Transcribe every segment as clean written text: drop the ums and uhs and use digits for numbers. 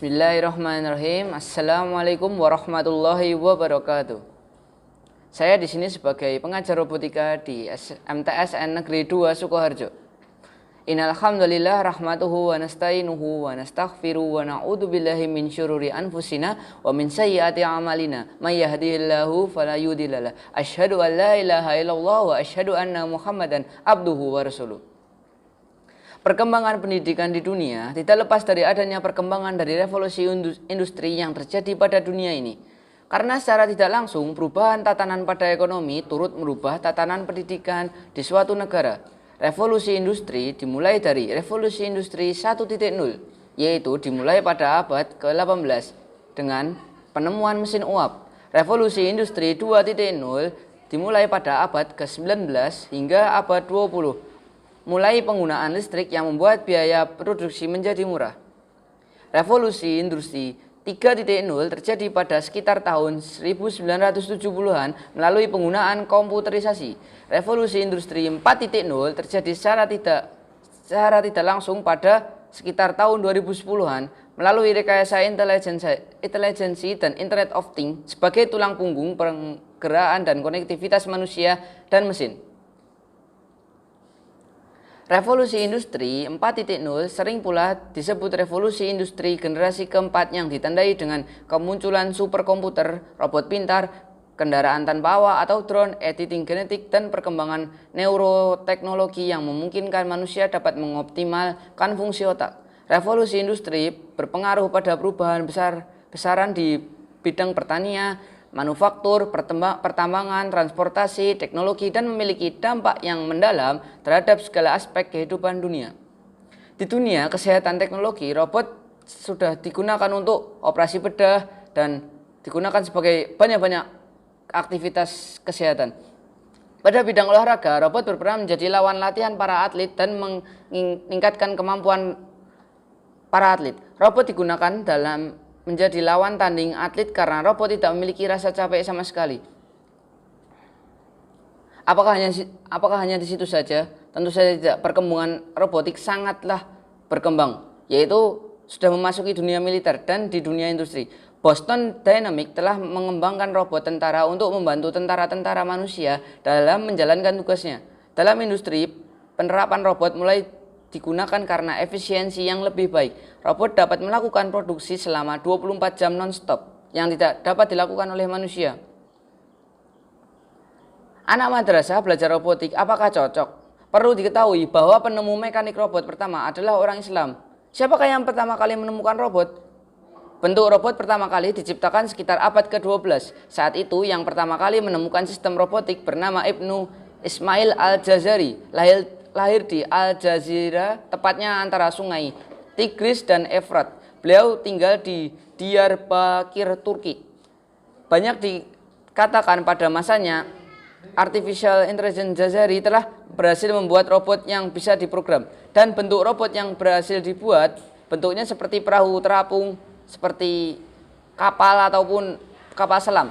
Bismillahirrahmanirrahim. Assalamualaikum warahmatullahi wabarakatuh. Saya di sini sebagai pengajar robotika di MTSN Negeri 2 Sukoharjo. Innal hamdalillah rahmatuhu wa nasta'inuhu wa nastaghfiruh wa na'udzu billahi min syururi anfusina wa min sayyiati a'malina. May yahdihillahu fala mudhillalah. Asyhadu an la ilaha illallah wa asyhadu anna Muhammadan abduhu wa rasuluh. Perkembangan pendidikan di dunia tidak lepas dari adanya perkembangan dari revolusi industri yang terjadi pada dunia ini. Karena secara tidak langsung perubahan tatanan pada ekonomi turut merubah tatanan pendidikan di suatu negara. Revolusi industri dimulai dari revolusi industri 1.0, yaitu dimulai pada abad ke-18 dengan penemuan mesin uap. Revolusi industri 2.0 dimulai pada abad ke-19 hingga abad 20. Mulai penggunaan listrik yang membuat biaya produksi menjadi murah. Revolusi industri 3.0 terjadi pada sekitar tahun 1970-an melalui penggunaan komputerisasi. Revolusi industri 4.0 terjadi secara tidak langsung pada sekitar tahun 2010-an melalui rekayasa intelijensi dan Internet of Things sebagai tulang punggung penggerak dan konektivitas manusia dan mesin. Revolusi industri 4.0 sering pula disebut revolusi industri generasi keempat yang ditandai dengan kemunculan superkomputer, robot pintar, kendaraan tanpa awak atau drone, editing genetik, dan perkembangan neuroteknologi yang memungkinkan manusia dapat mengoptimalkan fungsi otak. Revolusi industri berpengaruh pada perubahan besaran di bidang pertanian, manufaktur, pertambangan, transportasi, teknologi, dan memiliki dampak yang mendalam terhadap segala aspek kehidupan dunia. Di dunia kesehatan teknologi, robot sudah digunakan untuk operasi bedah dan digunakan sebagai banyak aktivitas kesehatan. Pada bidang olahraga, robot berperan menjadi lawan latihan para atlet dan meningkatkan kemampuan para atlet. Robot digunakan dalam menjadi lawan tanding atlet karena robot tidak memiliki rasa capek sama sekali. Apakah hanya di situ saja? Tentu saja tidak. Perkembangan robotik sangatlah berkembang, yaitu sudah memasuki dunia militer dan di dunia industri. Boston Dynamics telah mengembangkan robot tentara untuk membantu tentara-tentara manusia dalam menjalankan tugasnya. Dalam industri, penerapan robot mulai digunakan karena efisiensi yang lebih baik. Robot dapat melakukan produksi selama 24 jam non-stop yang tidak dapat dilakukan oleh manusia. Anak madrasah belajar robotik, apakah cocok? Perlu diketahui bahwa penemu mekanik robot pertama adalah orang Islam. Siapakah yang pertama kali menemukan robot? Bentuk robot pertama kali diciptakan sekitar abad ke-12. Saat itu yang pertama kali menemukan sistem robotik bernama Ibnu Ismail al-Jazari, lahir di Al-Jazira, tepatnya antara sungai Tigris dan Efrat. Beliau tinggal di Diyarbakir, Turki. Banyak dikatakan pada masanya, Artificial Intelligence Jazari telah berhasil membuat robot yang bisa diprogram. Dan bentuk robot yang berhasil dibuat, bentuknya seperti perahu terapung, seperti kapal ataupun kapal selam.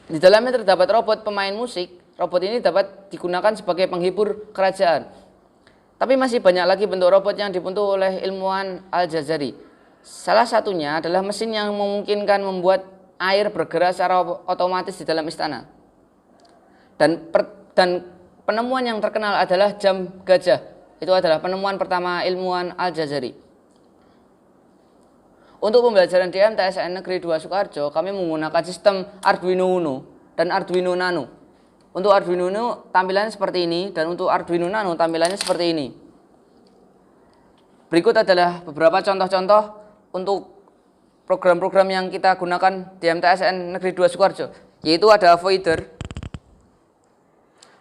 Di dalamnya terdapat robot pemain musik. Robot ini dapat digunakan sebagai penghibur kerajaan. Tapi masih banyak lagi bentuk robot yang dibentuk oleh ilmuwan Al-Jazari. Salah satunya adalah mesin yang memungkinkan membuat air bergerak secara otomatis di dalam istana. Dan penemuan yang terkenal adalah jam gajah. Itu adalah penemuan pertama ilmuwan Al-Jazari. Untuk pembelajaran di MTSN Negeri 2 Sukoharjo, kami menggunakan sistem Arduino Uno dan Arduino Nano. Untuk Arduino Uno tampilannya seperti ini, dan untuk Arduino Nano tampilannya seperti ini. Berikut adalah beberapa contoh-contoh untuk program-program yang kita gunakan di MTSN Negeri 2 Sukoharjo, yaitu ada Voider.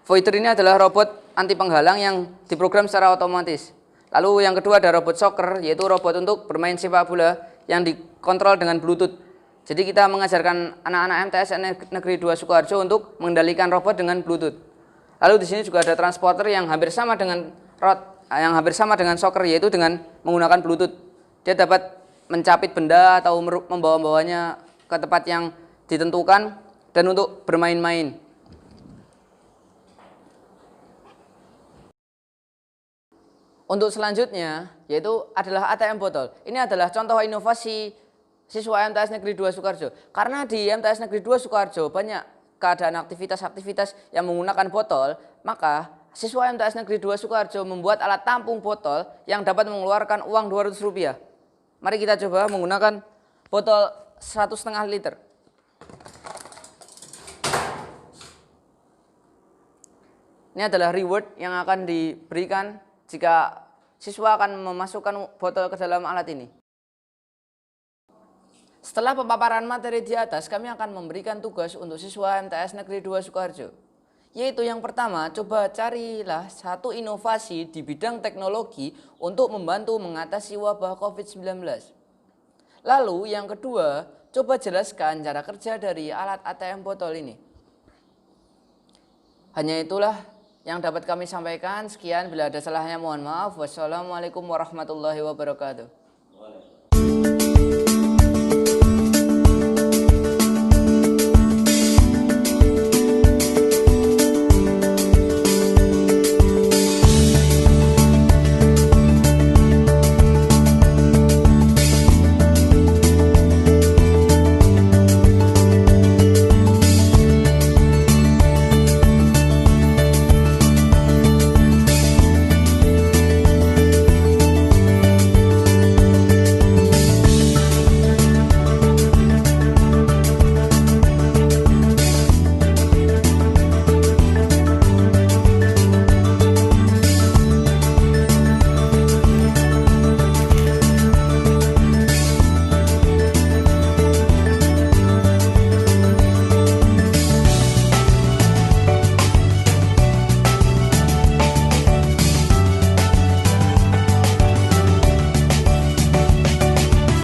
Voider ini adalah robot anti penghalang yang diprogram secara otomatis. Lalu yang kedua ada robot soccer, yaitu robot untuk bermain sepak bola yang dikontrol dengan Bluetooth. Jadi kita mengajarkan anak-anak MTSN Negeri 2 Sukoharjo untuk mengendalikan robot dengan Bluetooth. Lalu di sini juga ada transporter yang hampir sama dengan soccer, yaitu dengan menggunakan Bluetooth. Dia dapat mencapit benda atau membawa-bawanya ke tempat yang ditentukan dan untuk bermain-main. Untuk selanjutnya yaitu adalah ATM botol. Ini adalah contoh inovasi siswa MTS Negeri 2 Sukoharjo. Karena di MTS Negeri 2 Sukoharjo banyak keadaan aktivitas-aktivitas yang menggunakan botol, maka siswa MTS Negeri 2 Sukoharjo membuat alat tampung botol yang dapat mengeluarkan uang Rp200. Mari kita coba menggunakan botol 1,5 liter. Ini adalah reward yang akan diberikan jika siswa akan memasukkan botol ke dalam alat ini. Setelah pemaparan materi di atas, kami akan memberikan tugas untuk siswa MTS Negeri 2 Sukoharjo. Yaitu yang pertama, coba carilah satu inovasi di bidang teknologi untuk membantu mengatasi wabah COVID-19. Lalu yang kedua, coba jelaskan cara kerja dari alat ATM botol ini. Hanya itulah yang dapat kami sampaikan. Sekian, bila ada salahnya mohon maaf. Wassalamualaikum warahmatullahi wabarakatuh.